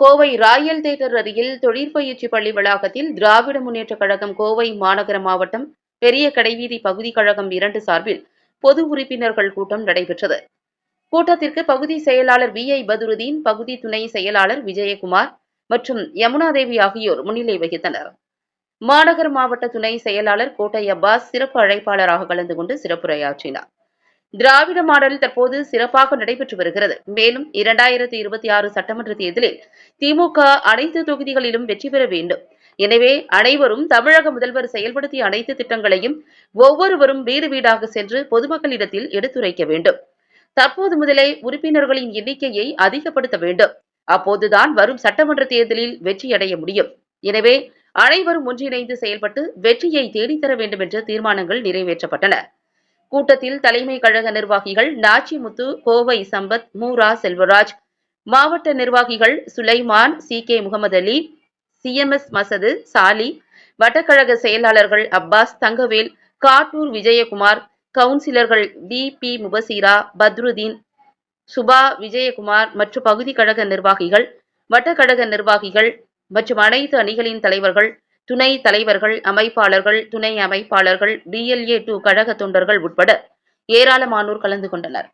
Kovai Royal theatre அருகில் தொழிற்பயிற்சி பள்ளி வளாகத்தில் திராவிட முன்னேற்றக் கழகம் கோவை மாநகர மாவட்டம் பெரிய கடைவீதி பகுதி கழகம் 2 சார்பில் பொது உறுப்பினர்கள் கூட்டம் நடைபெற்றது. கூட்டத்திற்கு பகுதி செயலாளர் VI பதுருதீன், பகுதி துணை செயலாளர் விஜயகுமார் மற்றும் யமுனாதேவி ஆகியோர் முன்னிலை வகித்தனர். மாநகர மாவட்ட துணை செயலாளர் கோட்டை அப்பாஸ் சிறப்பு அழைப்பாளராக கலந்து கொண்டு சிறப்புரையாற்றினார். திராவிட மாடல் தற்போது சிறப்பாக நடைபெற்று வருகிறது. மேலும் 2026 சட்டமன்ற தேர்தலில் திமுக அனைத்து தொகுதிகளிலும் வெற்றி பெற வேண்டும். எனவே அனைவரும் தமிழக முதல்வர் செயல்படுத்திய அனைத்து திட்டங்களையும் ஒவ்வொருவரும் வீடு வீடாக சென்று பொதுமக்களிடத்தில் எடுத்துரைக்க வேண்டும். தற்போது முதலே உறுப்பினர்களின் எண்ணிக்கையை அதிகப்படுத்த வேண்டும். அப்போதுதான் வரும் சட்டமன்ற தேர்தலில் வெற்றியடைய முடியும். எனவே அனைவரும் ஒன்றிணைந்து செயல்பட்டு வெற்றியை தேடித்தர வேண்டும் என்ற தீர்மானங்கள் நிறைவேற்றப்பட்டன. கூட்டத்தில் தலைமை கழக நிர்வாகிகள் நாச்சிமுத்து, கோவை சம்பத், மூரா செல்வராஜ், மாவட்ட நிர்வாகிகள் சுலைமான், CK முகமது அலி, CMS மசது, சாலி, வட்டக்கழக செயலாளர்கள் அப்பாஸ், தங்கவேல், காட்டூர் விஜயகுமார், கவுன்சிலர்கள் BP முபசீரா, பத்ருதீன், சுபா, விஜயகுமார் மற்றும் பகுதி கழக நிர்வாகிகள், வட்டக்கழக நிர்வாகிகள் மற்றும் அனைத்து அணிகளின் தலைவர்கள், துணை தலைவர்கள், அமைப்பாளர்கள், துணை அமைப்பாளர்கள், BLA 2 கழக தொண்டர்கள் உட்பட ஏராளமானோர் கலந்து கொண்டனர்.